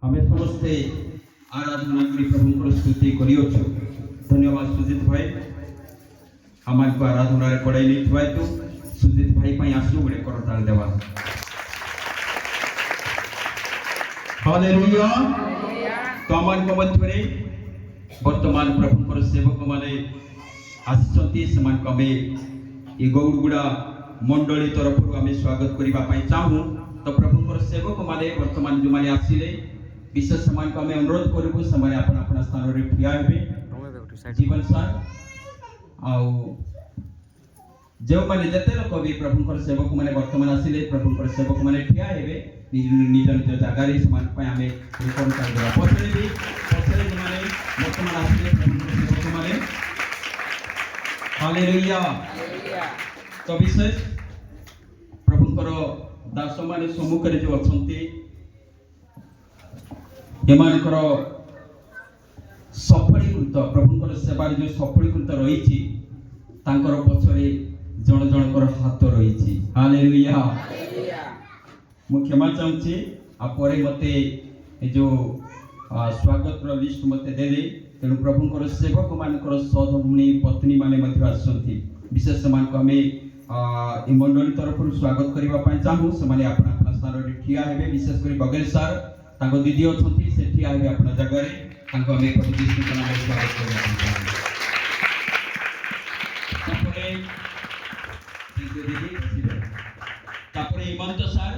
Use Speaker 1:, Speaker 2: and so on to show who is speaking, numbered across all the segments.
Speaker 1: आमे समस्ते आराधना करी प्रभु स्तुति करियोछु। धन्यवाद सुजित भाई आम को आराधना कड़ाई नहीं थुआ तो सुजित भाई पर आसू गोटे करताल देवा। हालेलुया। तो आम को मध्य वर्तमान प्रभु सेवक माने आसिचंती समान को आमे ए गौड़गुड़ा मंडली तरफ आमे स्वागत करबा चाहूँ। तो प्रभु सेवक माने वर्तमान जो माने आसिले विशेष समान को आमे अनुरोध करबो समान अपन अपन स्थान रे ठिया हेबे जीवन सार आउ जो माने जते लोक भी प्रभु सेवक माने वर्तमान आसिले प्रभु सेवक माने ठिया हेबे निज निज जगह रे समान पे आमे रिकॉर्ड कर देबा। पछरे माने वर्तमान आसिले प्रभु सेवक माने हालेलुया। तो विशेष प्रभुकर दास माने सम्मुख रे जो अछंती एमानकर सफलीकृत प्रभुकर सेवार जो सफलीकृत रही तांकर पछरे जण जणकर हाथ रही। हालेलुया। मु क्षमा चाहूँगी आ परे मते जो स्वागत लिस्ट मते देले तेणु प्रभुकर सेवक मानकर सधर्मिणी पत्नी माने मध्य आसंती विशेष समान को हमें ए मंडली तरफ स्वागत करबा चाहूँ से अपना अपना स्थान रे ठिया हेबे। विशेष कर बगेल सार तांको दीदी अछंती से ठिया हेबे अपना जगह रे तांको हमें प्रतिष्ठित करना स्वागत करबा। तापरे दीदी तापरे हिमंत सार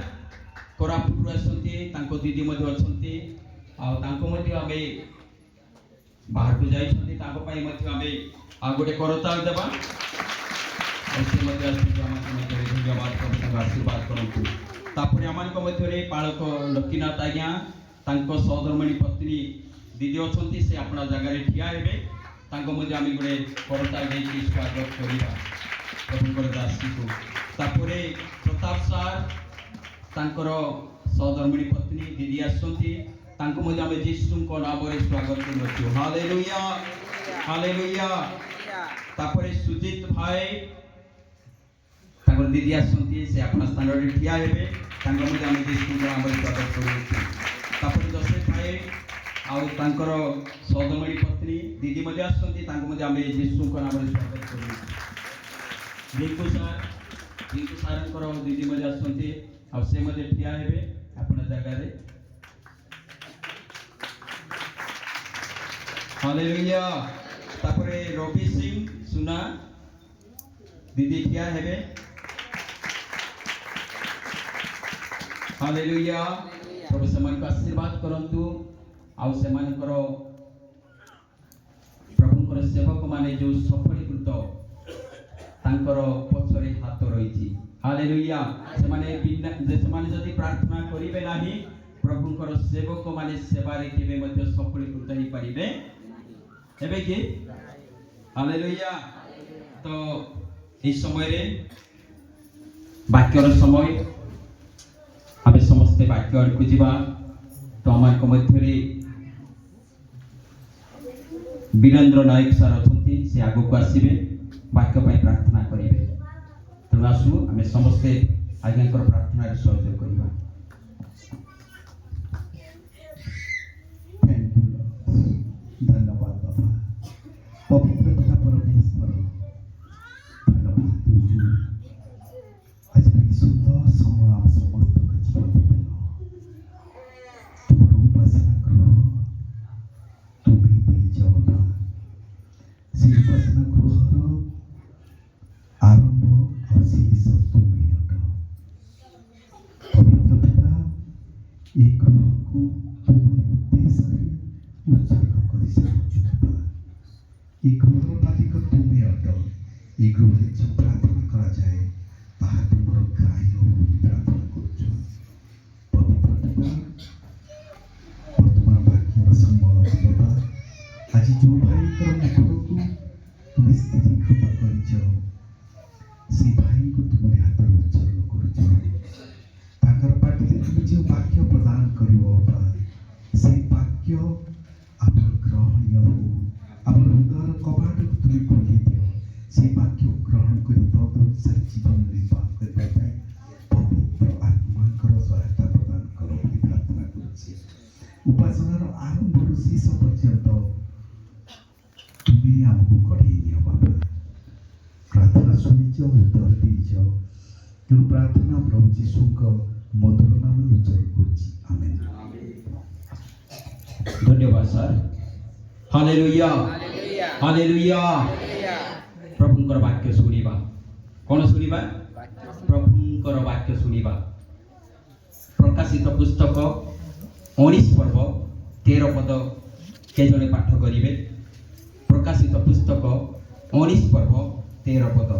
Speaker 1: कोरापुर आसंती तांको दीदी मध्य अछंती आ तांको मध्य हमें बाहर को जाइछंती तांको पई मध्य हमें आ गोटे करताल देबा। ऐसे मध्य धन्यवाद प्रभु आशीर्वाद करंतु। तापरे आमान को मध्य पालक लक्कीनाथ आज्ञा तांको सहधर्मिणी पत्नी दीदी अछंती से अपना जगह रे ठिया हेबे तांको मध्य आमी गोटे करताल देकी स्वागत करिबा प्रभुकर दासी को। तापरे प्रताप सार तांकर सहधर्मिणी पत्नी दीदी आछंती तांको मध्य आमी यीशु को नाम रे स्वागत करछु। Hallelujah hallelujah. तापरे सुजित भाई तांकर दीदी आछंती से अपना स्थान रे ठिया हेबे तांको मध्य आमी यीशु को नाम रे स्वागत करछु। तापरे जोसेफ भाई आउ तांकर सहधर्मिणी पत्नी दीदी मध्य आछंती तांको मध्य आमी यीशु को नाम रे स्वागत करछु। रिंकू सारंकर दीदी मध्य आछंती आ से मध्य ठिया हेबे अपना जगह रे। हालेलुया। तापरे रवि सिंह सुना दीदी ठिया हेबे। हालेलुया। प्रभु समान को आशीर्वाद करंतु आउ सेमानकर प्रभुकर सेवक माने जो सफलीकृत तांकर पछरे हाथ रही। हालेलुया। सेमाने जदि प्रार्थना करिवे नाही प्रभुकर सेवक माने सेवारे केबे मध्य सफलीकृत ही परिबे हेबे कि। हालेलुया। तो इस समय रे वाक्यर समय आमे समस्त वाक्य को जीवा। तो आम मध्य वीरेंद्र नायक सार अछंती से आगो को आसीबे वाक्य पाई प्रार्थना करिवे। तेणु आसु आमे समस्ते आज्ञाकर प्रार्थना सहयोग करिबा।
Speaker 2: धन्यवाद बाबा पवित्र पिता परमेश्वर धन्यवाद तुझु आज की सुंदर समय आप समस्त को जीवन देल तुम उपासना करो तुम्हें दे जाओ से उपासना गृहर आरंभ और शेष तुम्हें हटो पवित्र पिता एक गृह को तुम्हारे उद्देश्य उत्सर्ग कर सकछु बाबा এই গৌরব মালিক তুমি অট এই গৌরে যে প্রার্থনা করা যায় তাহা তোমার গায়ে প্রার্থনা করছো পবিত্র পিতা বর্তমান বাক্যর সময় বাবা আজ যে ভাইଙ୍କର মুখକୁ তুমি ସ୍ଥିରୀକୃତ କରିଛ সেই ଭାଇଙ୍କୁ ତୁମରି ହାତରେ ଉତ୍ସର୍ଗ କରୁଛ ତାଙ୍କର ପାଟିରେ তুমি যে ବାକ୍ୟ ପ୍ରଦାନ କରିବ ବାବା সেই ବାକ୍ୟ ଆପଣ ଗ୍ରହଣୀୟ ହଉ আমার হৃদয়ের কবাট তুমি খুলে দিও সেই বাক্য গ্রহণ করে তদনুসারে জীবন নির্বাহ করবে পবিত্র আত্মাঙ্কর সহায়তা প্রদান করো বলে প্রার্থনা করছি। उत्तर दीज तेणु प्रार्थना प्रभु जीशु मधुर नाम उच्चारण करुच्ची आमेन।
Speaker 1: धन्यवाद सर। Hallelujah hallelujah. प्रभुंकर वाक्य शुणिबा कौन शुणिबा प्रभुंकर वाक्य शुणिबा। प्रकाशित पुस्तक 19 पर्व 13 पद के जने पाठ करिवे। प्रकाशित पुस्तक 19 पर्व 13 पद।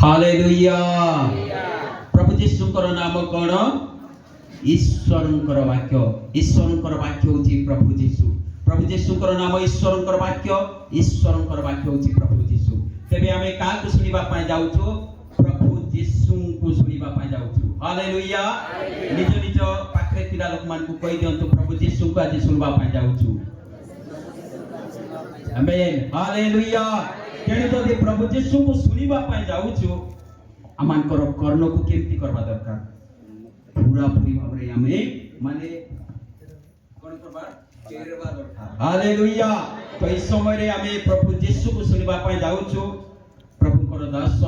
Speaker 1: हालेलुया। प्रभु जीशुकर नाम कौन ईश्वरंकर वाक्य। ईश्वरंकर वाक्य होची प्रभु जीशु। प्रभु जीशुकर नाम ईश्वरंकर वाक्य। ईश्वरंकर वाक्य होची प्रभु जीशु। तेबे आमे का को सुनिबा पाए जाउछु प्रभु जीशु को सुनिबा पाए जाउछु। हालेलुया। निज निज पाखरे तिला लोक मान को कहि दियंतु प्रभु जीशु को आज सुनबा पाए जाउछु। Amen hallelujah. तेणु जदि प्रभु जीशु को सुनिबा पाए जाउछु आमानकर कर्ण को केमती करबा दरकार पूरा पूरी भाबरे आमे माने कोन करबा केरबा दरकार। हालेलुया। तो इस समय रे आमे प्रभु जीशु को सुनिबा पाए जाउछु। प्रभुकर दास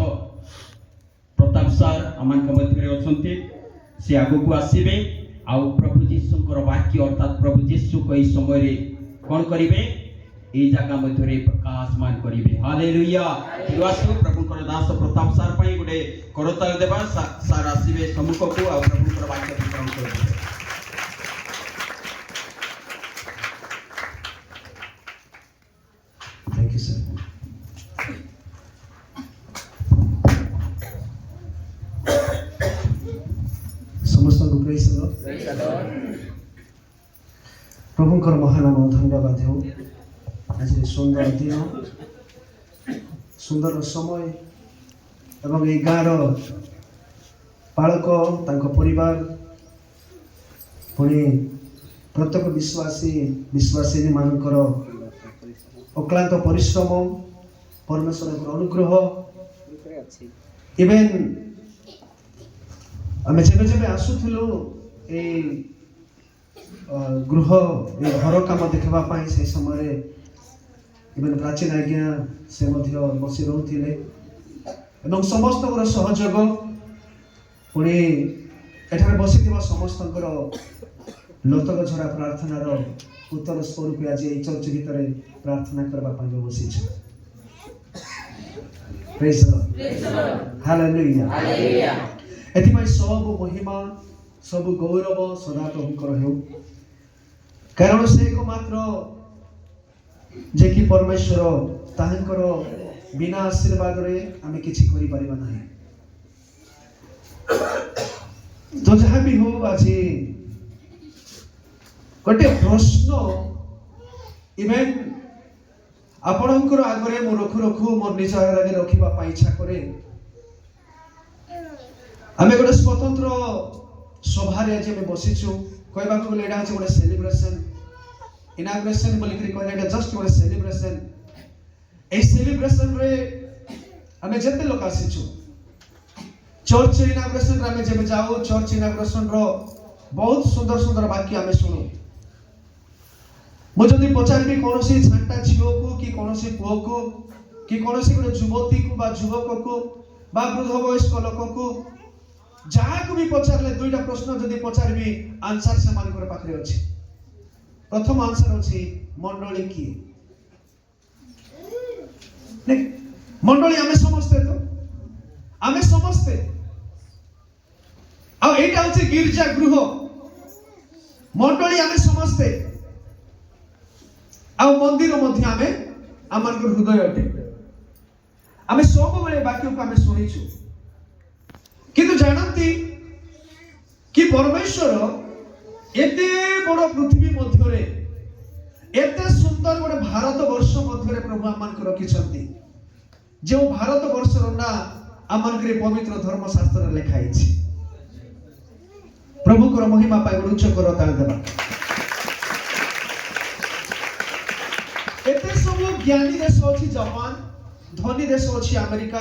Speaker 1: प्रताप सर आमान के मध्य रे अछंती से आगु को आसीबे आ प्रभु जीशुकर वाक्य अर्थात प्रभु जीशु को इस समय रे कोन करिवे ए जगह मध्य रे प्रकाशमान करिवे। हालेलुया। दिवासु प्रभुकर दास प्रताप सर पई गुडे करताल देबा सर आसीबे सम्मुख को आ प्रभुकर वाक्य वितरण करिवे।
Speaker 2: Thank you sir. समस्त को प्रेज द लॉर्ड। प्रभुकर महानाम धन्यवाद हो। आज सुंदर दिन सुंदर समय एवं ए गाँव पालक तांको परिवार पुणी प्रत्येक विश्वासी मानकर अक्लांत परिश्रम परमेश्वर अनुग्रह इवेन आमे जेबे जेबे आसुथिलु ए गृह ए घर काम देखबा पाई से समय इवेन प्राचीन आज्ञा से मध्य बसी रहउथिले एवं समस्त सहयोग पुणी एठारे बसिथिबा समस्तकर लोतक झरा प्रार्थनार उत्तर स्वरूप आज ए चर्च भितर प्रार्थना करबा पाई बसिछ। Praise the Lord. Hallelujah hallelujah. एथिपाई सब महिमा सब गौरव सदा प्रभुकर हेउ कारण से एकमात्र जे कि परमेश्वर ताहांकर बिना आशीर्वाद रे आमे किछि करि परिबा नाही। तो जहाँ भी हो आज गोटे प्रश्न इवेन आपणकर आगरे मो रखु रखु मोर निज आगे रखिबा पाई इच्छा करे आमे गोटे स्वतंत्र सभा रे आज आमे बसिछु कहबा को लेडा अछि गोटे सेलिब्रेशन इनाग्रेशन बोली करी कहले एटा जस्ट गोटे सेलिब्रेशन ए सेलिब्रेशन रे आमे जते लोक आसीछु चर्च इनाग्रेशन रे आमे जेबे जाऊ चर्च इनाग्रेशन रो बहुत सुंदर सुंदर वाक्य आमे सुनु मो जदि पचारबी कोनोसी छांटा झियो को कि कोनोसी पुओ को कि कोनोसी गोटे युवती को बा युवक को बा वृद्ध वयस्क लोक को जहाँ को भी पचारले दुईटा प्रश्न जदि पचारबी आंसर से मानकर पाखरे अछि। प्रथम आंसर अछि मंडली की मंडली आमे समस्ते तो आमे समस्ते आ एटा अछि गिरजा गृह मंडली आमे समस्ते आ मंदिर मध्य आमे आमानकर हृदय अटे आमे सब बेले वाक्य को आमे सुनिछु किंतु जानती कि परमेश्वर एते बड़ पृथ्वी मध्य रे एते सुंदर गोटे भारत वर्ष मध्य रे प्रभु आमानकर रखिछंती जो भारत वर्ष रो ना आमानकर पवित्र धर्मशास्त्र रे लिखा हिछि। प्रभु को महिमा पाई उच्च कर ताल देबा एते सब ज्ञानी देश अछि जापान धनी देश अछि अमेरिका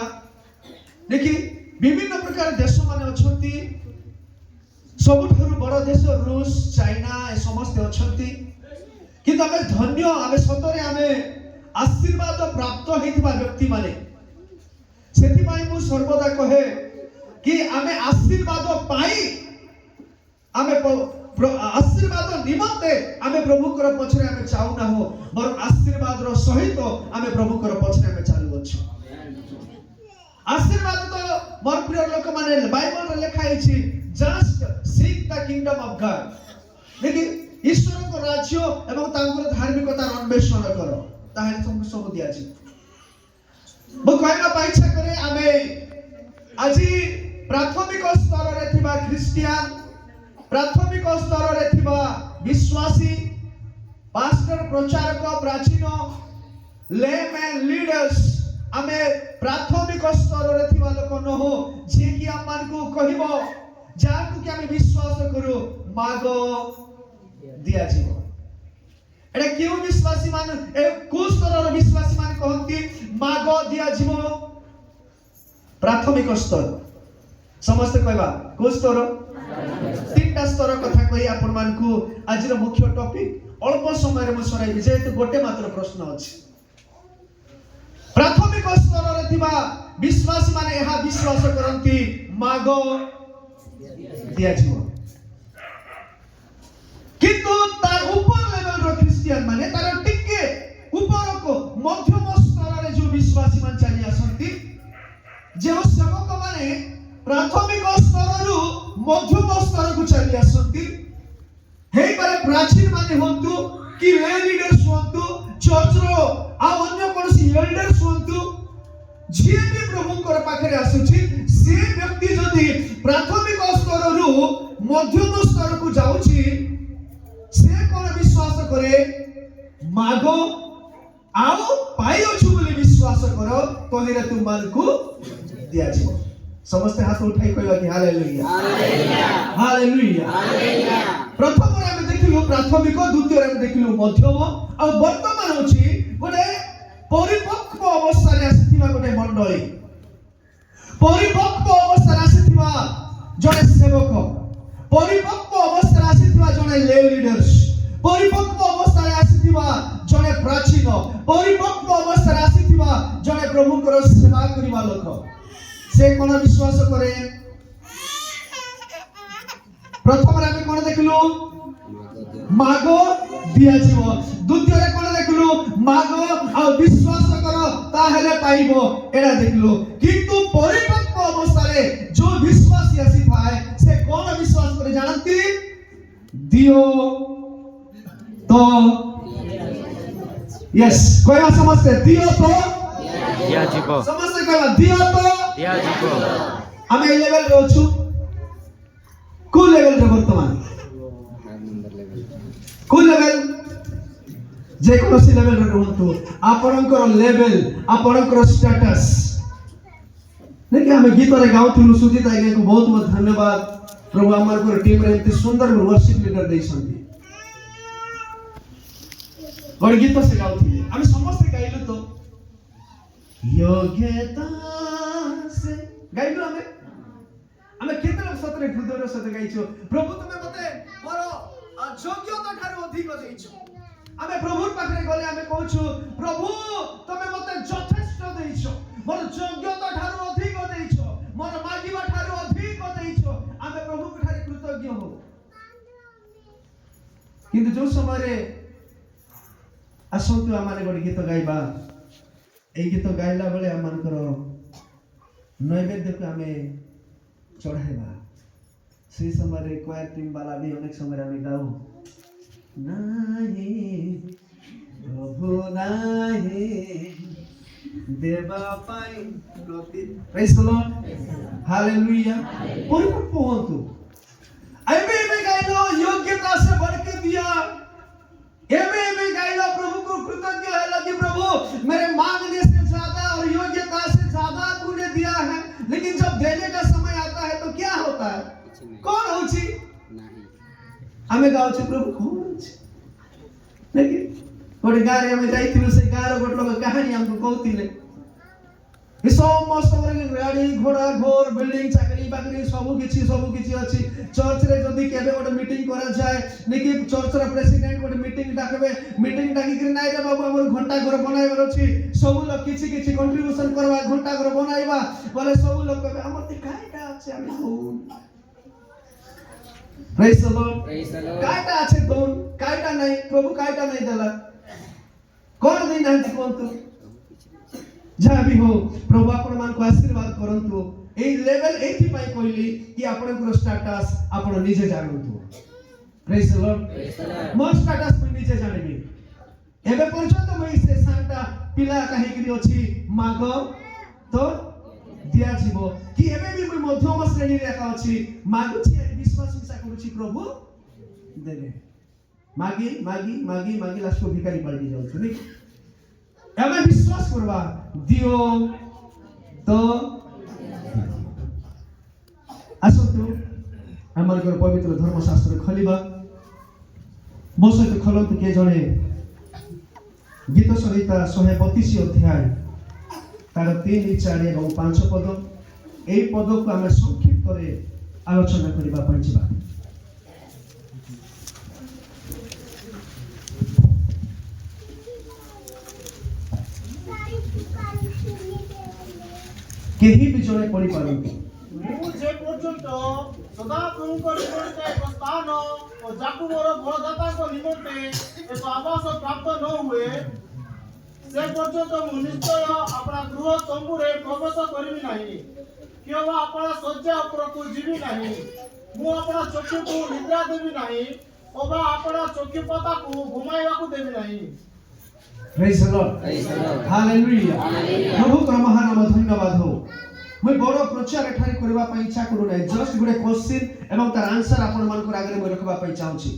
Speaker 2: देखि विभिन्न प्रकार देश माने अछंती सबुठारु बड़ देश रूस चाइना ए समस्त अछंती
Speaker 3: किंतु आमे धन्य आमे सतरे आमे आशीर्वाद प्राप्त होइथिबा व्यक्ति माने सेति पाई मु सर्वदा कहे कि आमे आशीर्वाद पाई आमे आशीर्वाद निमंते आमे प्रभु कर पछरे आमे चाउ ना हो बर आशीर्वाद रो सहित आमे प्रभु कर पछरे आमे चालू अछि। आशीर्वाद तो मोर प्रिय लोक माने बाइबल रे लिखा अछि just seek the kingdom of God लेकिन ईश्वर को राज्य एवं तांकर धार्मिकता अन्वेषण करो ताहे तुमको सब दिया अछि। मु कहना पाइछा करे आमे আজি प्राथमिक स्तर रे थिबा ख्रिस्टियन प्राथमिक स्तर रे थिबा विश्वासी पास्टर प्रचारक प्राचीन लेमैन लीडर्स आमे प्राथमिक स्तर रे थिबा लोक न हो जे कि आमान को कहिबो जाकु कि आमे विश्वास करू मागो दिया जीव एटा केउ विश्वासी मान ए को स्तर रे विश्वासी मान कहंती मागो दिया जीव प्राथमिक स्तर समस्त कहबा को स्तर तीनटा स्तर कथा कहि आपण मान को आज रो मुख्य टॉपिक अल्प समय रे म सराई जेहेतु गोटे मात्र प्रश्न अछि। प्राथमिक स्तर रे थिबा विश्वासी माने एहा विश्वास करंती मागो दिया जीव किंतु तार ऊपर लेवल रो क्रिश्चियन माने तार टिके ऊपर को मध्यम स्तर रे जो विश्वासी मान चली आसंती जो सेवक माने प्राथमिक स्तर रु मध्यम स्तर को चली आसंती हेई पारे प्राचीन माने होंतु कि ले लीडर्स होंतु चर्च रो आ अन्य कोनसी एल्डर्स होंतु जे भी प्रभु कर पाखरे आसुची से व्यक्ति जदी प्राथमिक स्तर रु मध्यम स्तर को जाउची से कोन विश्वास करे मागो आओ पाइयो छु बोली विश्वास करो तोहेरे तुम मान को दिया जीव समस्त हाथ उठाई कहबा कि हालेलुया हालेलुया हालेलुया हालेलुया। प्रथम रे हम देखिलु प्राथमिक द्वितीय रे हम देखिलु मध्यम आ वर्तमान होची गोटे परिपक्व अवस्था रे आसीथिबा गोटे मंडली परिपक्व अवस्था रे आसीथिबा जने सेवक परिपक्व अवस्था रे आसीथिबा जने ले लीडर्स परिपक्व अवस्था रे आसीथिबा जने प्राचीन परिपक्व अवस्था रे आसीथिबा जने प्रभु कर सेवा करिबा लोक से कोन विश्वास करे प्रथम रे हम कोन देखलु मागो दिया जीव द्वितीय रे कोन देखलु मागो आ विश्वास करो ताहेले पाइबो एडा देखलु किंतु परिपक्व अवस्था रे जो विश्वासी आसी थाए से कोन विश्वास करे जानंती दियो तो यस कोया समझते दियो तो
Speaker 4: दिया जीवो
Speaker 3: समझते कहला दियो तो
Speaker 4: दिया जीवो
Speaker 3: हम ए लेवल रे अछु को लेवल रे वर्तमान को लेवल जे कोनसी लेवल रे रहंतु आपनकर लेवल आपनकर स्टेटस देखि हम गीत रे गाउथिलु सुजीत आगे को बहुत बहुत धन्यवाद प्रभु हमर को टीम रे इतने सुंदर वर्शिप लीडर दैछंती और गीत से गाउथिले हम समस्त गाइलु तो योग्यता से गाइलु हमें केते लोग सतरे हृदय सते गाइछो प्रभु तुमे मते मोर योग्यता ठारो अधिक देइछो हमें प्रभु पाखरे गले हमें कहूछु प्रभु तुमे मते यथेष्ट देइछो मोर योग्यता ठारो अधिक देइछो मोर मागिबा ठारो अधिक देइछो हमें प्रभु ठारे कृतज्ञ हो किंतु जो समय रे आसंतु आमाने गोटे गीत गाइबा ए गीत गाइला बेले आमानकर नैवेद्य को आमे चढ़ाइबा से समय रे क्वायर टीम वाला भी अनेक समय आमे गाऊ नाही प्रभु नाही देवा पाई प्रति प्रेज द लॉर्ड हालेलुया परिपक्व होंतु एमे गाइलो योग्यता से बढ़ के दिया एमे गाइलो प्रभु को कृतज्ञ है लगी प्रभु मेरे मांगने से ज्यादा और योग्यता से ज्यादा तूने दिया है लेकिन जब देने का समय आता है तो क्या होता है कौन होची हमें गाँव से प्रभु कौन होची लेकिन गोटे गाँव रे हमें जाइथिलु से गाँव रे गोटे लोग कहानी हमको कहतिले समस्त गाड़ी घोड़ा घर बिल्डिंग चाकरी पाखरे सब किछि अछि चर्च रे जदी केबे गोटे मीटिंग करा जाय नेकी चर्च रे प्रेसिडेंट गोटे मीटिंग डाकबे मीटिंग डाकी कि नाइ रे बाबू हमर घंटा घर बनाइबर अछि सब लोग किछि कंट्रीब्यूशन करबा घंटा घर बनाइबा बोले सब लोग कहबे हमर ते काइटा अछि हम हो प्रेज द लॉर्ड काइटा अछि दोन काइटा नै प्रभु काइटा नै देला कोन दिन हंती कोन तू जहाँ भी हो प्रभु आपण मान को आशीर्वाद करंतु ए लेवल एथि पाई कहली कि आपण को स्टेटस आपण निजे जानंतु प्रेज द लॉर्ड मोर स्टेटस मैं निजे जानिबी एबे पर्यंत मैं से साटा पिला काहे कि अछि माग तो दिया जीवो कि एबे भी मैं मध्यम श्रेणी रे का अछि मागुछि विश्वास मिसा करूछि प्रभु देबे मागी लास्ट को भिखारी पलटी जाउछु नहीं एबे विश्वास करबा दियो तो आसतु हमर घर पवित्र धर्मशास्त्र खोलिबा मो सहित खोलंतु के जणे गीत संहिता 132 अध्याय तार 3 4 और 5 पद एई पद को हम संक्षिप्त करे आलोचना करबा पइछबा केही भी जणे पढि पारंतु
Speaker 5: जे पर्यंत सदा प्रभुଙ୍କ ନିମନ୍ତେ ଏକ ସ୍ଥାନ ଓ ଯାକୁ ମୋର ବଳଦାତାଙ୍କ ନିମନ୍ତେ ଏକ ଆବାସ ପ୍ରାପ୍ତ ନ ହୁଏ ସେ ପର୍ଯ୍ୟନ୍ତ ମୁଁ ନିଶ୍ଚୟ ଆପଣା ଗୃହ ତମ୍ବୁରେ ପ୍ରବେଶ କରିବି ନାହିଁ କିମ୍ବା ଆପଣା ଶଯ୍ୟା ଉପରକୁ ଯିବି ନାହିଁ ମୁଁ ଆପଣା ଚକ୍ଷୁକୁ ନିଦ୍ରା ଦେବି ନାହିଁ ଅବା ଆପଣା ଚକ୍ଷୁ ପତାକୁ ଘୁମାଇବାକୁ ଦେବି ନାହିଁ
Speaker 3: प्रेज द लॉर्ड हालेलुया प्रभु का महान नाम धन्यवाद हो मैं बड़ प्रचार एठारे करबा पई इच्छा करू नै जस्ट गुडे क्वेश्चन एवं तार आंसर आपण मान को आगे मैं रखबा पई चाहूची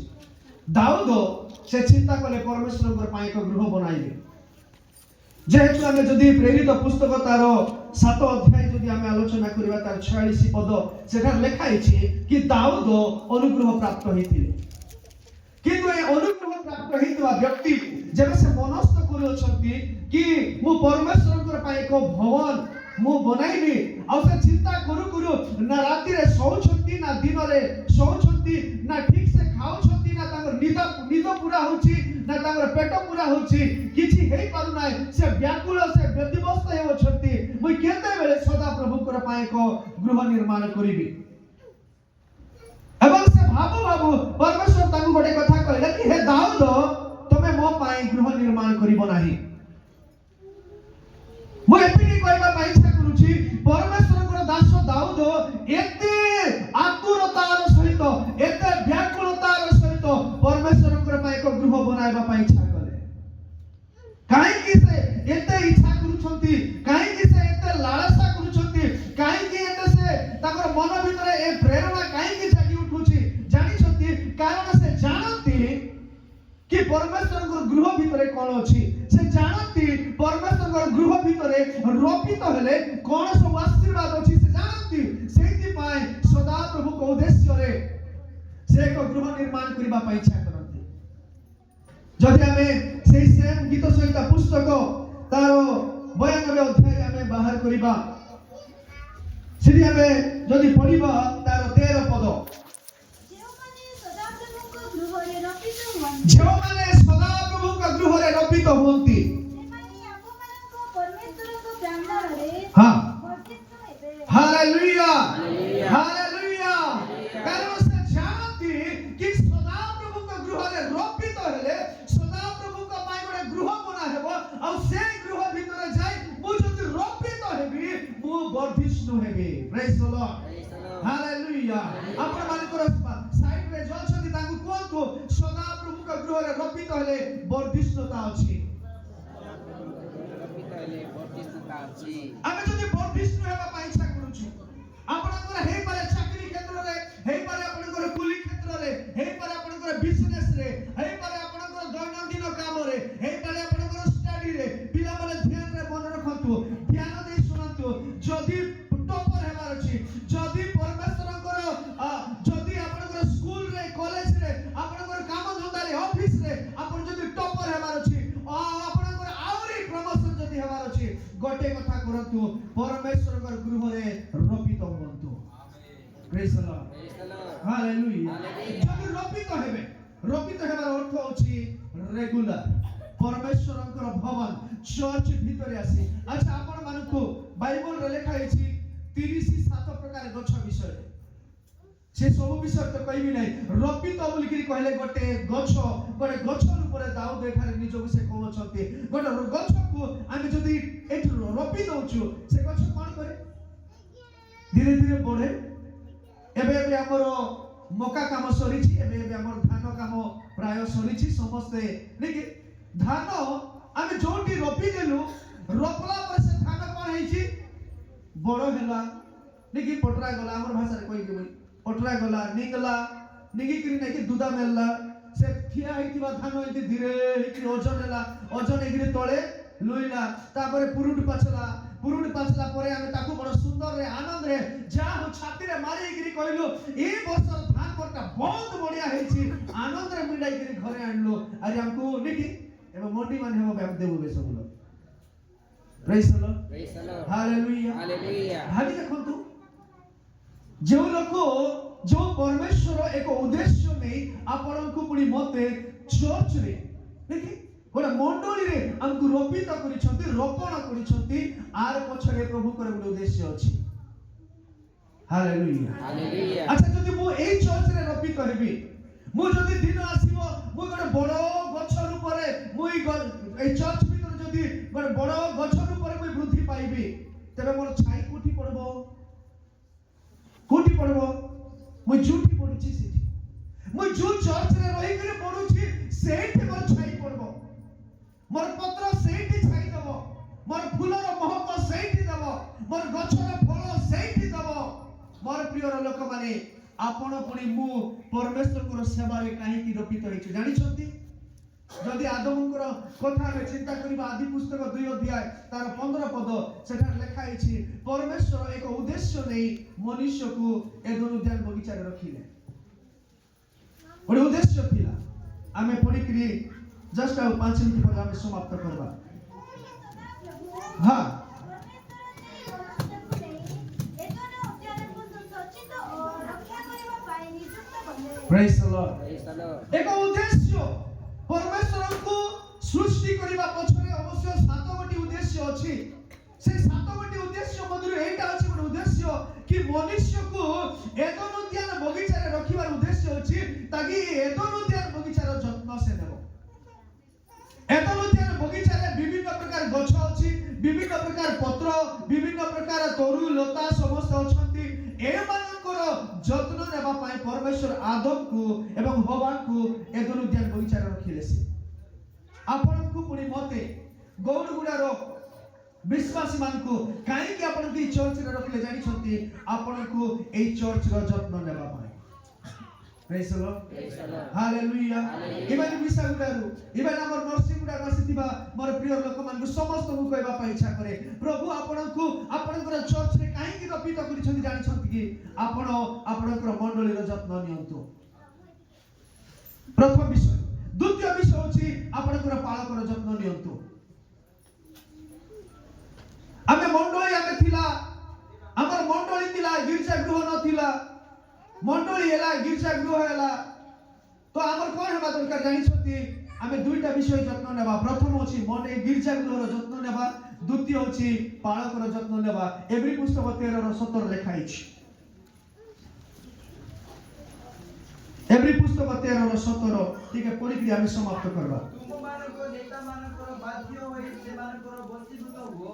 Speaker 3: दाऊद से चिंता कले परमेश्वर को पाई को गृह बनाइबे जेहेतु आमे जदी प्रेरित पुस्तक तार 7 अध्याय जदी आमे आलोचना करबा तार 46 पद सेठा लिखा अछि कि दाऊद अनुग्रह प्राप्त हेतिले किंतु ए अनुग्रह प्राप्त हेतुवा व्यक्ति जेबे से मनस्थ करूछंती कि मु परमेश्वर पाई को भवन मु बनाइबी आ से चिंता करू ना राति रे सोउछंती ना दिन रे सोउछंती ना ठीक से खाउछंती ना तांगर निद पूरा होची ना तांगर पेट पूरा होची किछि हेई पारु नाय से व्याकुल से व्यतिव्यस्त होछंती मु केते बेले सदा प्रभु कर पाई को गृह निर्माण करिबी एवं से भाबू परमेश्वर तांगु गोटे कथा कहले कि हे दाऊद तमे मो पाई गृह निर्माण करिबो नाही मु एतिकी कहबा पाई इच्छा करूची परमेश्वर को दास दाऊद एते आतुरतार सहित एते व्याकुलतार सहित परमेश्वर को पाई को गृह बनाइबा पाई इच्छा कले काहे कि से एते इच्छा करूछंती काहे कि से एते लालसा करूछंती काहे कि एते से ताकर मन भितरे ए प्रेरणा काहे कि जागी उठुची जानि छथि कारण से जानती कि परमेश्वर को गृह भितरे कोन अछि से जानती परमेश्वर को गृह भितरे रोपित हेले कोन सब आशीर्वाद अछि से जानती सेति पाए सदा प्रभु को उद्देश्य रे से एक गृह निर्माण करबा पाई इच्छा करती जदि हमें सेही सेम गीत संहिता पुस्तक तार 92 अध्याय हमें बाहर करबा सेठी हमें जदि पढिबा तार 13 पद जो माने सदा प्रभु का गृह रे रपित होंती हां हालेलुया हालेलुया कारण से जानती कि सदा प्रभु का गृह रे रपित हेले सदा प्रभु का पाई गोटे गृह बना हेबो आ से गृह भीतर जाई मु जति रपित हेबी मु वर्धिष्णु हेबी प्रेज द लॉर्ड हालेलुया आपण मानकर साइड रे जो छथि तांगु कोंतो सदा प्रभु का गृह रे रपित हेले वर्धिष्णुता अछि आमे जति वर्धिष्णु हेबा पाई इच्छा करूछु आपनकर हे पारे चाकरी क्षेत्र रे हे पारे आपनकर कुली क्षेत्र रे हे पारे आपनकर बिजनेस रे हे पारे आपनकर दैनंदिन काम रे हे पारे आपनकर स्टडी रे पिला माने ध्यान रे मन रखंतु ध्यान दे सुनंतु जदी टॉपर हेबार अछि जदी परमेश्वरकर जदी आपनकर स्कूल रे कॉलेज रे आपनकर काम धंदा रे ऑफिस रे आपन जदी टॉपर हेबार अछि आपनकर आउरी प्रमोशन जदी हेबार अछि गोटे कथा करंतु परमेश्वरकर गृह रे रपित होंतु Praise the Lord. Hallelujah. যদি রপিত হেবে রপিত হেবার অর্থ হচ্ছে রেগুলার পরমেশ্বরଙ୍କର ভবন চর্চ ভিতরে আসি আচ্ছা ଆପଣ ମାନଙ୍କୁ ବାଇବଲରେ ଲେଖା ହେଇଛି 37 ପ୍ରକାର ଗଛ ବିଷୟରେ ସେ ସବୁ ବିଷୟ ତ କହିବି ନାହିଁ ରପିତ ବୋଲିକିରି କହିଲେ ଗୋଟେ ଗଛ ଉପରେ ଦାଉଦ ଏଠାରେ ନିଜକୁ ସେ କହୁଛନ୍ତି ଗୋଟେ ଗଛକୁ ଆମେ ଯଦି ଏଠି ରପି ଦଉଛୁ ସେ ଗଛ କଣ କରେ ଧୀରେ ଧୀରେ ବଢେ ଏବେ ଏବେ ଆମର ମକା କାମ ସରିଛି ଏବେ ଏବେ ଆମର ଧାନ କାମ ପ୍ରାୟ ସରିଛି ସମସ୍ତେ ନାକି ଧାନ ଆମେ ଯୋଉଠି ରପି ଦେଲୁ ରପଲା ପରେ ସେ ଧାନ କଣ ହେଇଛି ବଡ ହେଲା ନାକି ପଟରା ଗଲା ଆମର ଭାଷାରେ କହିକି ବୋଇ ପଟରା ଗଲା ନିଗଲା ନିଗିକିରି ନାକି ଦୁଧା ମେଲଲା ସେ ଠିଆ ହେଇଥିବା ଧାନ ଏମିତି ଧୀରେ ହେଇକିରି ଓଜନ ହେଲା ଓଜନ ହେଇକିରି ତଳେ ଲୁଇଲା ତାପରେ ପୁରୁଟ ପାଛଲା ପରେ ଆମେ ତାକୁ ବଡ ସୁନ୍ଦରରେ ଆନନ୍ଦରେ ଯାହା ହଉ ଛାତିରେ ମାରିକିରି କହିଲୁ ଏ ବର୍ଷ ଧାନ ବର୍ଷା ବହୁତ ବଢିଆ ହେଇଛି ଆନନ୍ଦରେ ମିଳାଇକିରି ଘରେ ଆଣିଲୁ ଆରେ ଆମକୁ ନିକି ଏବେ ମଣ୍ଡି ମାନେ ହେବ ଆମେ ଦେବୁ ବେଶ ବୋଲ ପ୍ରେଜ୍ ଦ ଲର୍ଡ ହାଲେଲୁୟା ଭାବି ଦେଖନ୍ତୁ ଯେଉଁ ଲୋକ ଯେଉଁ ପରମେଶ୍ୱର ଏକ ଉଦ୍ଦେଶ୍ୟ ନେଇ ଆପଣଙ୍କୁ ପୁଣି ମତେ ଚର୍ଚ୍ଚରେ ଦେଖି ଗୋଟେ ମଣ୍ଡଳୀରେ ଆମକୁ ରୋପିତ କରିଛନ୍ତି ରୋପଣ କରିଛନ୍ତି ଆର ପଛରେ ପ୍ରଭୁଙ୍କର ଗୋଟେ ଉଦ୍ଦେଶ୍ୟ ଅଛି ହାଲେଲୁୟା ଆଚ୍ଛା ଯଦି ମୁଁ ଏଇ ଚର୍ଚ୍ଚରେ ରୋପିତ ହେବି ମୁଁ ଯଦି ଦିନ ଆସିବ ମୁଁ ଗୋଟେ ବଡ ଗଛ ରୂପରେ ମୁଁ ଏଇ ଚର୍ଚ୍ଚ ଭିତରେ ଯଦି ଗୋଟେ ବଡ ଗଛ ରୂପରେ ମୁଁ ବୃଦ୍ଧି ପାଇବି ତେବେ ମୋର ଛାଇ କୋଉଠି ପଡିବ ମୁଁ ଯୋଉଠି ପଡୁଛି ସେଠି ମୁଁ ଯୋଉ ଚର୍ଚ୍ଚରେ ରହିକରି ପଡୁଛି ସେଇଠି ମୋର ଛାଇ ପଡିବ ମୋର ପତ୍ର ସେଇଠି ଛାଇ ଦେବ ମୋର ଫୁଲର ମହକ ସେଇଠି ଦେବ ମୋର ଗଛର ଫଳ ସେଇଠି ଦେବ ମୋର ପ୍ରିୟର ଲୋକମାନେ ଆପଣ ପୁଣି ମୁଁ ପରମେଶ୍ୱରଙ୍କର ସେବାରେ କାହିଁକି ରୋପିତ ହେଇଛୁ ଜାଣିଛନ୍ତି ଯଦି ଆଦମଙ୍କର କଥା ଆମେ ଚିନ୍ତା କରିବା ଆଦି ପୁସ୍ତକ 2 ଅଧ୍ୟାୟ ତାର 15 ପଦ ସେଠାରେ ଲେଖା ହେଇଛି ପରମେଶ୍ୱର ଏକ ଉଦ୍ଦେଶ୍ୟ ନେଇ ମନୁଷ୍ୟକୁ ଏଦେନ ଉଦ୍ୟାନ ବଗିଚାରେ ରଖିଲେ ଗୋଟେ ଉଦ୍ଦେଶ୍ୟ ଥିଲା ଆମେ ପଢିକିରି जस्ट अब 5 मिनट पर हमें समाप्त करवा हाँ प्रेज द लॉर्ड एक उद्देश्य परमेश्वर को सृष्टि करबा पछरे अवश्य 7 गोटी उद्देश्य अछि से 7 गोटी उद्देश्य मधुर एटा अछि ଗୋଟେ उद्देश्य कि मनुष्य को एदन उद्यान बगीचा रे रखिबार उद्देश्य अछि ताकि एदन उद्यान बगीचा रो जत्न से नेबो एदन उद्यान बगीचा रे विभिन्न प्रकार गछ अछि विभिन्न प्रकार पत्र विभिन्न प्रकार तरु लता समस्त अछंती एमानकर जत्न नेबा पाए परमेश्वर आदम को एवं हवा को एदन उद्यान बगीचा रे रखिले से आपण को पुनी मते गौड़गुड़ार विश्वासी मान को काहे कि आपण की चर्च रे रखले जानि छथि आपण को एई चर्च रो जत्न नेबा पाए प्रेज द लॉर्ड हालेलुया इबन विसागुडारू इबन हमर नरसिंहगुडा बसिथिबा मोर प्रिय लोक मान को समस्त को कहबा पाए इच्छा करे प्रभु आपण को आपनकर चर्च रे काहे कि रपित करि छथि जानि छथि कि आपण आपनकर मंडली रो जत्न नियंतु प्रथम विषय द्वितीय विषय होछि आपनकर पालकर जत्न नियंतु आमे मंडली आमे थिला हमर मंडली थिला गिरजा गृह न थिला मंडली एला गिरजा गृह एला तो हमर कोन हेबा दरकार जानि छथि आमे दुईटा विषय जत्न नेबा प्रथम होछि मन ए गिरजा गृह रो जत्न नेबा द्वितीय होछि पालकर जत्न नेबा एवरी पुस्तक 13 रो 17 लिखा अछि एवरी पुस्तक 13 रो 17 ठीक है पढि के आमे समाप्त करबा
Speaker 6: तुम मानको नेता मानकर बाध्य होई से मानकर बसीभूत हो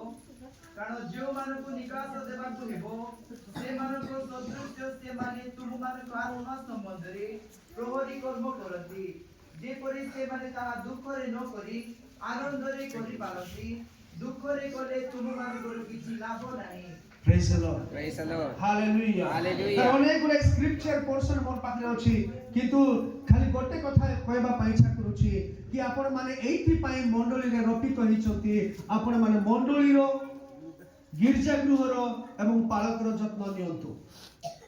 Speaker 6: कारण जो मानको निकास देबाकु हेबो से मानको सदृश्य से माने तुम मानको आत्मा संबंध रे प्रहरी कर्म करती जे परि से माने ता दुख रे न करी आनंद रे करी पारती दुख रे कले तुम मानको किछि लाभ नाही
Speaker 3: praise the Lord
Speaker 6: hallelujah
Speaker 3: hallelujah अनेक गुडे स्क्रिप्चर पोर्शन मोर पाखरे अछि किंतु खाली गोटे कथा कहबा पाइ इच्छा करूछि कि आपण माने एथि पाइ मंडली रे रपित होइछथि आपण माने मंडली रो गिरजा गृहर एवं पालकर जत्न नियंतु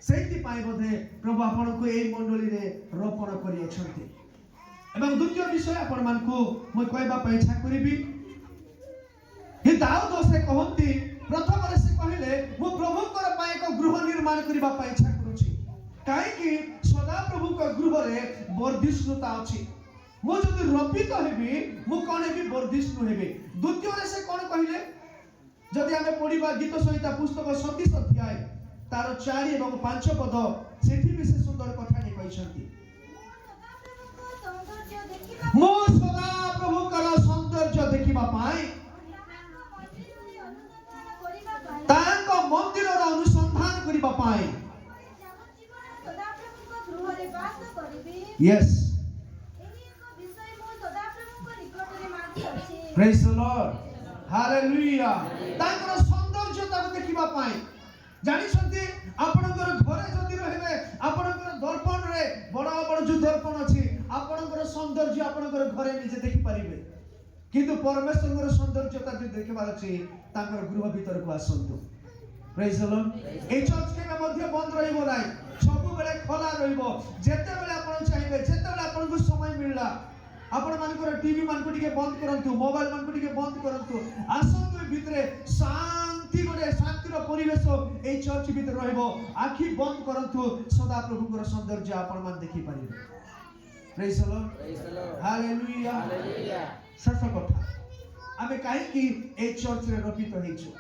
Speaker 3: सेति पाइ बोधे प्रभु आपण को एई मंडली रे रोपण करि अछथि एवं द्वितीय विषय आपण मान को म कहबा पाइ इच्छा करिबी कि दाऊद से कहंती प्रथम रे से कहले मु प्रभु कर पाए को गृह निर्माण करबा पाइ इच्छा करूछि कहीं सदाप्रभु गृह रे वर्धिष्णुता अछि मु जदि रपित हेबी मु कोन हेबी वर्धिष्णु हेबी द्वितीय रे से कोन कहिले जदि आमे पढिबा गीत संहिता पुस्तक 27 अध्याय तार 4 एवं 5 पद सेठी भी से सुंदर कथा ने कहिसंती मो सदाप्रभु कर सौंदर्य देखिबा पाई तांको मंदिर रो अनुसंधान करिबा पाई यस प्रेज द लॉर्ड हालेलुया तांकर सौंदर्यता को देखिबा पाई जानि छथि आपनकर घरे जदि रहबे आपनकर दर्पण रे बड़ बड़ जो दर्पण अछि आपनकर सौंदर्य आपनकर घरे निजे देखि परिबे किंतु परमेश्वरकर सौंदर्यता जे देखिबार अछि तांकर गृह भीतर को आसंतु प्रेज द लॉर्ड ए चर्च के मध्य बंद रहिबो नाही सब बेले खोला रहिबो जेते बेले आपण चाहिबे जेते बेले आपण को समय मिलला आपण मानकर टीवी मान को टिके बंद करंतु मोबाइल मान को टिके बंद करंतु आसंतु भितरे शांति गोटे शांतिर परिवेश ए चर्च भीतर रहिबो आखि बंद करंतु सदा प्रभुकर सौंदर्य आपण मान देखि परिबे praise the Lord hallelujah hallelujah सस कथा आमे काहे कि ए चर्च रे रपित हेछु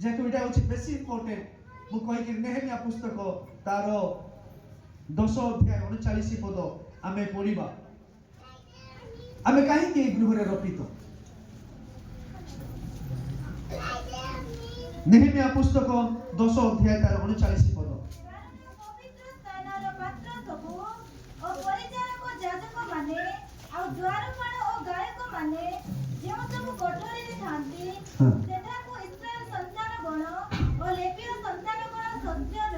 Speaker 3: जेतु एटा होछि बेसी इंपोर्टेंट मु कहि कि नेहमिया पुस्तक तार 10 अध्याय 39 पद आमे पढिबा आमे काहे कि गृह रे रपित नेहमिया पुस्तक 10 अध्याय तार 39 पद
Speaker 7: पवित्र स्थानर पात्र सब ओ परिचारक जाजक माने आ द्वारपाल ओ गायक माने जे सब कोठरी रे थांती सेठा को इस्राएल संतान गण ओ लेवीय संतान गण सज्जर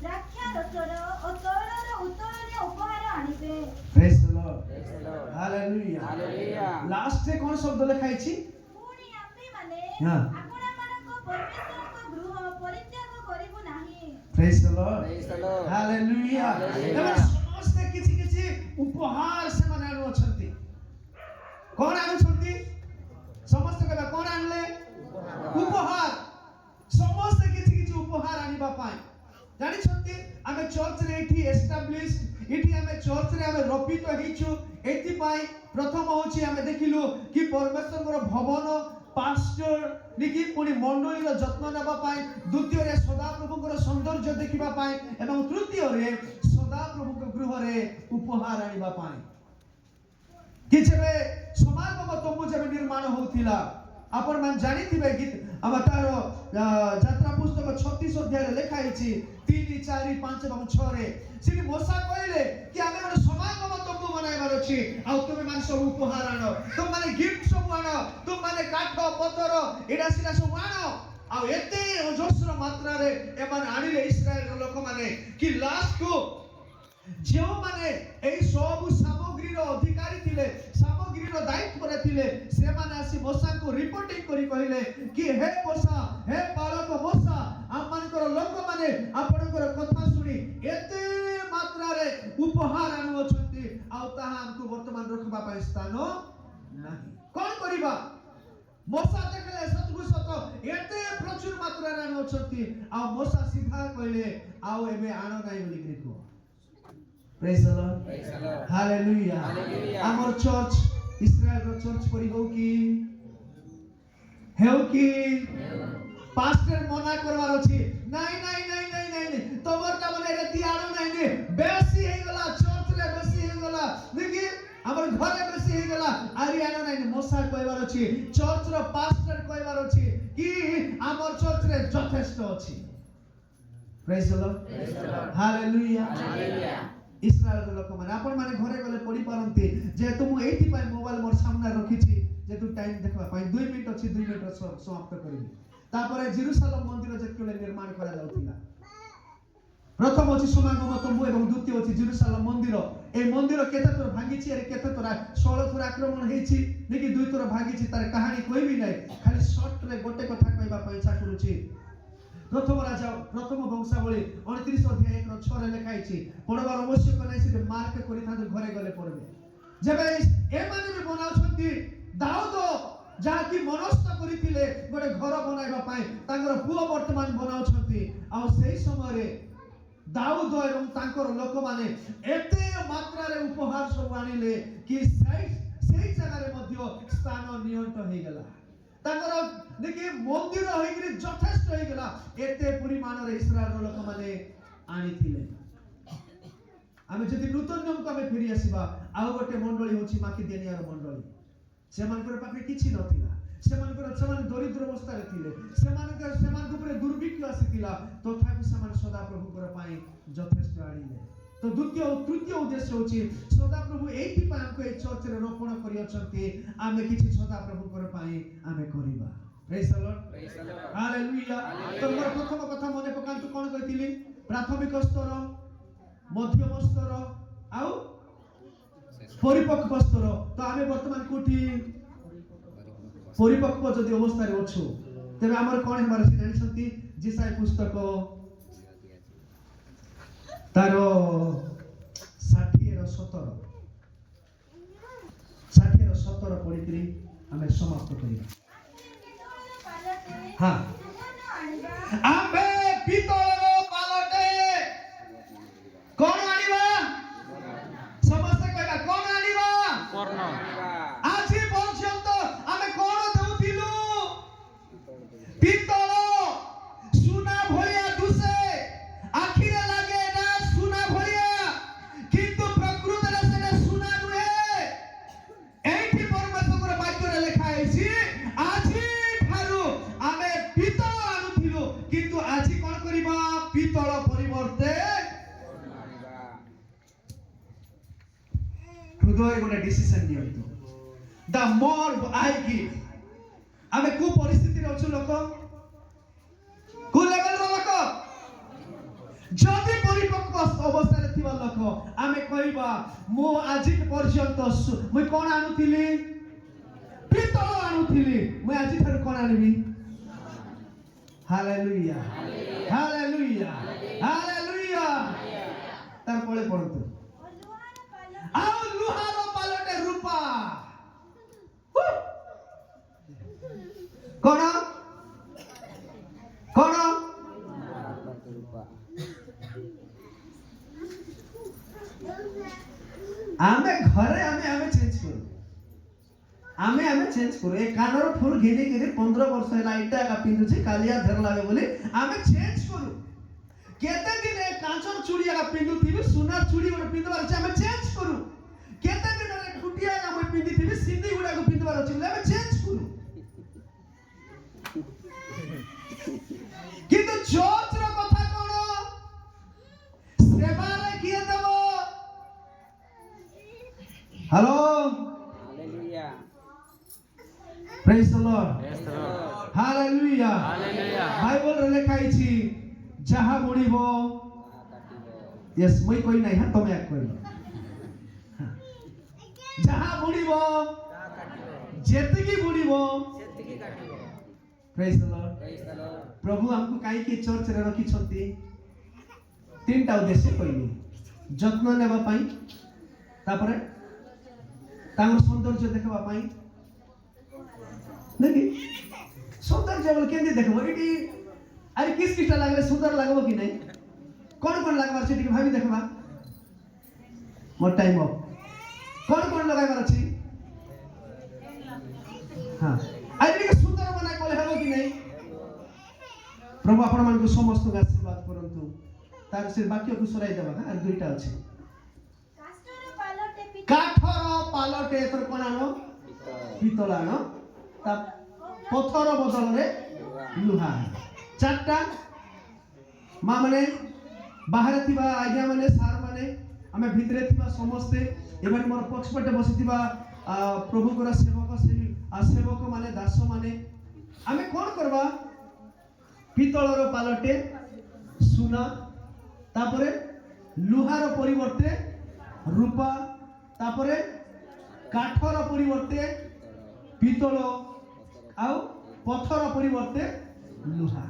Speaker 7: राख्या रसर ओ तैलर उत्तोलनीय उपहार आनिबे
Speaker 3: praise the Lord hallelujah hallelujah last रे कोन शब्द लिखाई छी
Speaker 7: पुणी आम्ही माने
Speaker 3: हां
Speaker 7: आपणा मानको परमेश्वरक गृह परित्याग करिबु नाही
Speaker 3: प्रेज द लॉर्ड हालेलुया एमन समस्त किछि किछि उपहार से माने आनु अछंती कोन आनु छंती समस्त कबा कोन आनले उपहार समस्त किछि किछि उपहार आनिबा पाई जानि छंती आमे चर्च रे एठी एस्टैब्लिश्ड एठी आमे चर्च रे आमे रपित हेछु एति पाई प्रथम होछि आमे देखिलु कि परमेश्वरकर भवन पास्टर निकी पुनी मंडली रो जत्न नेबा पाई द्वितीय रे सदा प्रभुकर सौंदर्य देखिबा पाई एवं तृतीय रे सदा प्रभुकर गृह रे उपहार आनिबा पाई कि जेबे समागम तंबू जेबे निर्माण होतिला आपण मान जानि थिबे गीत अवतार यात्रा पुस्तक 36 अध्याय रे लिखा हिची 3 4 5 एवं 6 रे सिनी मोसा कहले कि आमे ଗୋଟେ समागम तंबू बनाइबार अछि आ तुमे मान सब उपहार आनो तुम माने गिफ्ट सब आनो तुम माने काठ पत्थर एडा सिना सब आनो आ एते अजस्र मात्रा रे एमान आनिले इस्राएल रो लोक माने कि लास्ट को जो माने एई सब सामग्री रो अधिकारी थिले सामग्री रो दायित्व रे थिले से माने आसी मोसा को रिपोर्टिंग करी कहिले कि हे मोसा हे बालक मोसा हम मानकर लोक माने आपनकर कथा सुनी एते मात्रा रे उपहार आनु अछंती आ ताहा हमको वर्तमान रखबा पय स्थान नाही कोन करिबा मोसा देखले सतगु सत एते प्रचुर मात्रा रे आनु अछंती आ मोसा सीधा कहले आओ एबे आनो नाही बोली करिको प्रेज द लॉर्ड हालेलुया आमर चर्च इस्राएल रो चर्च परि हो कि हेउ कि पास्टर मना करवार अछि नाही नाही नाही नाही नाही तोबर का बने रे तियारो नाही ने बेसी हे गला चर्च रे बेसी हे गला देखि हमर घरे बेसी हे गला आरियानो नाही मोसा कहवार अछि चर्च रो पास्टर कहवार अछि कि हमर चर्च रे यथेष्ट अछि praise the Lord hallelujah hallelujah Israel रो लोक माने आपण माने घरे गले पढी पारंती जे तुम एठी पाई मोबाइल मोर सामने रखिछि जे तू टाइम देखबा पाई 2 मिनिट अछि 2 मिनिट समाप्त करिबी तापरे जेरूशलेम मंदिर जेतले निर्माण करा जाउतिला प्रथम अछि समागम तंबू एवं द्वितीय अछि जेरूशलेम मंदिर ए मंदिर केते तोर भांगिछि अरे केते तोरा 16 थोर आक्रमण हेछि नेकी 2 थोर भांगिछि तार कहानी कहबी नै खाली शॉर्ट रे गोटे कथा कहबा पई इच्छा करूछि प्रथम राजा प्रथम वंशावली 29 अध्याय 1 6 रे लिखा हिची पढबार आवश्यक नै से मार्क करि था घरे गले पढबे जेबे ए माने भी बनाउ छथि दाऊद जहा कि मनस्थ करिथिले गोटे घर बनाइबा पाई तांगर पुओ वर्तमान बनाउ छथि आ सेही समय रे ଦାଉଦ ଏବଂ ତାଙ୍କର ଲୋକମାନେ ଏତେ ମାତ୍ରାରେ ଉପହାର ସବୁ ଆଣିଲେ କି ସେଇ ଜାଗାରେ ମଧ୍ୟ ସ୍ଥାନ ନିଅଣ୍ଟ ହେଇଗଲା। ତାଙ୍କର ଦେଖି ମନ୍ଦିର ହେଇକିରି ଯଥେଷ୍ଟ ହେଇଗଲା। ଏତେ ପରିମାଣରେ ଇସ୍ରାଏଲର ଲୋକମାନେ ଆଣିଥିଲେ। ଆମେ ଯଦି ନୂତନ ନିୟମକୁ ଆମେ ଫେରି ଆସିବା, ଆଉ ଗୋଟେ ମଣ୍ଡଳୀ ହଉଛି ମାକିଦେନିଆର ମଣ୍ଡଳୀ। ସେମାନଙ୍କର ପାଖରେ କିଛି ନଥିଲା। ସେମାନେ ଦରିଦ୍ର ଅବସ୍ଥାରେ ଥିଲେ। ସେମାନଙ୍କ ଉପରେ ଦୁର୍ଭିକ୍ଷ ଆସିଥିଲା, ତଥାପି ସେମାନେ ସଦାପ୍ରଭୁଙ୍କର ପାଇଁ ଯଥେଷ୍ଟ ଆଣିଲେ। ତ ତୃତୀୟ ଉଦ୍ଦେଶ୍ୟ ହଉଛି ସଦାପ୍ରଭୁ ଏଇଥିପାଇଁ ଆମକୁ ଏଇ ଚର୍ଚ୍ଚରେ ରୋପଣ କରିଅଛନ୍ତି, ଆମେ କିଛି ସଦାପ୍ରଭୁଙ୍କର ପାଇଁ ଆମେ କରିବା। ପ୍ରେଜ୍ ଦ ଲର୍ଡ, ହାଲେଲୁୟା। ତ ମୋର ପ୍ରଥମ କଥା ମନେ ପକାନ୍ତୁ, କ'ଣ କହିଥିଲି? ପ୍ରାଥମିକ ସ୍ତର, ମଧ୍ୟମ ସ୍ତର ଆଉ ପରିପକ୍ୱ ସ୍ତର। ତ ଆମେ ବର୍ତ୍ତମାନ କୋଉଠି? ପରିପକ୍ୱ ଯଦି ଅବସ୍ଥାରେ ଅଛୁ, ତେବେ ଆମର କ'ଣ ହେବାର ଅଛି ଜାଣିଛନ୍ତି? ଯେସାୟା ପୁସ୍ତକ ତାର 60:17 ପଢିକିରି ଆମେ ସମାପ୍ତ କରିବା। ହଁ, ଆମେ ପିତ୍ତଳର ପାଲଟେ କ'ଣ ଆଣିବା? ସମସ୍ତେ କହିବା କ'ଣ ଆଣିବା? ଆଜି ପର୍ଯ୍ୟନ୍ତ ଆମେ କ'ଣ ଦେଉଥିଲୁ? ପିତ୍ତଳ। ସୁନା ଭଳିଆ ଦୁଷେ, ଆଖିରେ ଲାଗେ ନା ସୁନା ଭଳିଆ, କିନ୍ତୁ ପ୍ରକୃତରେ ସେଟା ସୁନା ନୁହେଁ। ଏଇଠି ପରମେଶ୍ୱରଙ୍କର ବାକ୍ୟରେ ଲେଖା ହେଇଛି, ଆଜି ଠାରୁ ଆମେ ପିତ୍ତଳ ଆଣୁଥିଲୁ, କିନ୍ତୁ ଆଜି କ'ଣ କରିବା? ପିତ୍ତଳ ପରିବର୍ତ୍ତେ ହୃଦୟରେ ଗୋଟେ ଡିସିସନ ନିଅନ୍ତୁ। ଦ ମୋର ଆଇ ଗିଭ୍। ଆମେ କୋଉ ପରିସ୍ଥିତିରେ ଅଛୁ ଲୋକ? କୋଉ ଲେଭେଲର ଲୋକ? ଯଦି ପରିପକ୍ୱ ଅବସ୍ଥାରେ ଥିବା ଲୋକ, ଆମେ କହିବା ମୁଁ ଆଜି ପର୍ଯ୍ୟନ୍ତ ମୁଁ କ'ଣ ଆଣୁଥିଲି? ପିତ୍ତଳ ଆଣୁଥିଲି, ମୁଁ ଆଜି ଠାରୁ କ'ଣ ଆଣିବି? Hallelujah, hallelujah, hallelujah. ତାରପରେ ପଢନ୍ତୁ, ଆଉ ଲୁହାର ପାଲଟେ ରୂପା। କ'ଣ କ'ଣ? ଆମେ ଘରେ ଆମେ ଚେଞ୍ଜ କରୁ। ଆମେ ଚେଞ୍ଜ କରୁ। ଏ କାନର ଫୁଲ ଘିନିକିରି 15 ବର୍ଷ ହେଲା ଏଇଟା ଏକା ପିନ୍ଧୁଛି, କାଲିଆ ଧର ଲାଗେ ବୋଲି ଆମେ ଚେଞ୍ଜ କରୁ। କେତେ ଦିନ କାଚର ଚୁଡ଼ି ଏକା ପିନ୍ଧୁଥିବି, ସୁନାର ଚୁଡ଼ି ଗୋଟେ ପିନ୍ଧିବାର ଅଛି, ଆମେ ଚେଞ୍ଜ କରୁ। କେତେ ଦିନରେ ଖୁଟିଆ ଏକା ମୁଁ ପିନ୍ଧିଥିବି, ସିନ୍ଧି ଗୁଡ଼ାକୁ ପିନ୍ଧିବାର ଅଛି ବୋଲି ଆମେ ଚେଞ୍ଜ କରୁ। କିନ୍ତୁ ଚର୍ଚ୍ଚର କଥା କ'ଣ? ସେବାରେ କିଏ ଦେବ? ହ୍ୟାଲୋ, ପ୍ରେଜ୍ ଦ ଲର୍ଡ, ହାଲେଲୁୟା। ବାଇବଲରେ ଲେଖା ହେଇଛି, ଯାହା ବୁଣିବ, ମୁଇଁ କହି ନାହିଁ, ହଁ ତମେ କହିବ, ଯାହା ବୁଣିବ ଯେତିକି ବୁଣିବ। ପ୍ରେଜ୍ ଦ ଲର୍ଡ। ପ୍ରଭୁ ଆମକୁ କାହିଁକି ଚର୍ଚ୍ଚରେ ରଖିଛନ୍ତି? 3ଟା ଉଦ୍ଦେଶ୍ୟ କହିଲି। ଯତ୍ନ ନେବା ପାଇଁ, ତାପରେ ତାଙ୍କର ସୌନ୍ଦର୍ଯ୍ୟ ଦେଖବା ପାଇଁ। দেখি সৌন্দর্য বলে কেমনি দেখবো? এটি আরে কিসটা লাগলে সুন্দর লাগবো কি নাই? কোন লাগবার আছে এটিকে ভাবি দেখবা। More time of. কোন লাগাইবার আছে? হ্যাঁ, আরে এটিকে সুন্দর বানাই বলে হবো কি নাই? প্রভু আপনার সমস্ত আশীর্বাদ করন্তু। তার সে বাক্যକୁ সরাই দেবা। আর 2টা আছে। কাঠর পালটে তোর কোন আনো? পিতল আনো। তা পথর বদলরে লুহা। 4টা মা মানে বাহারে থিবা আজ্ঞা মানে সার মানে আমি ভিতরে থিবা সমস্তে এবারে মোর পক্ষপটে বসিথিবা প্রভুଙ୍କର সেবক মানে দাস মানে আমি কোন করবা? পিতলর পালটে সোনা, তারপরে লুহার পরিবর্তে রূপা, তারপরে কাঠর পরিবর্তে পিতল, আও পথর পরিবর্তে লুহা।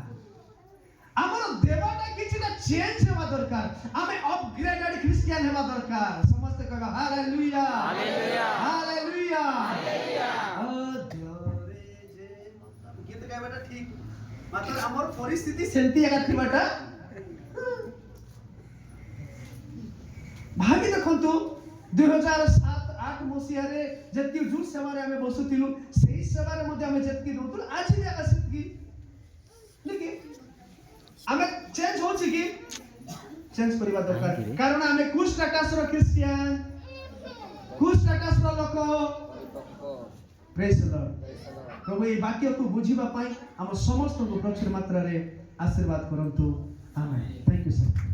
Speaker 3: আমার দেবাটা কিছুটা চেঞ্জ হওয়া দরকার। আমি আপগ্রেডেড খ্রিস্টিয়ান হওয়া দরকার। সমস্ত কইবা হালেলুয়া, হালেলুয়া, হালেলুয়া, হালেলুয়া। ও জোরে যে গীত গাইবাটা ঠিক, মাত্র আমার পরিস্থিতি সেমতি একা থিবাটা ଦେଖନ୍ତୁ 2007-8 ମସିହାରେ ଯେତିକି ଯୋଉ ସେବାରେ ଆମେ ବସୁଥିଲୁ ସେଇ ସେବାରେ ମଧ୍ୟ ଆମେ ଯେତିକି ଦଉଥିଲୁ ଆଜି ବି ଆମେ ସେତିକି ନାକି ଆମେ ଚେଞ୍ଜ ହଉଛି କି ଚେଞ୍ଜ କରିବା ଦରକାର କାରଣ ଆମେ କୋଉ ଷ୍ଟାଟସର ଖ୍ରୀଷ୍ଟିଆନ କୋଉ ଷ୍ଟାଟସର ଲୋକ ପ୍ରେଜ ଦ ଲର୍ଡ ପ୍ରଭୁ ଏହି ବାକ୍ୟକୁ ବୁଝିବା ପାଇଁ ଆମ ସମସ୍ତଙ୍କୁ ପ୍ରଚୁର ମାତ୍ରାରେ ଆଶୀର୍ବାଦ କରନ୍ତୁ ଆମେନ୍ ଥ୍ୟାଙ୍କ ୟୁ ସର୍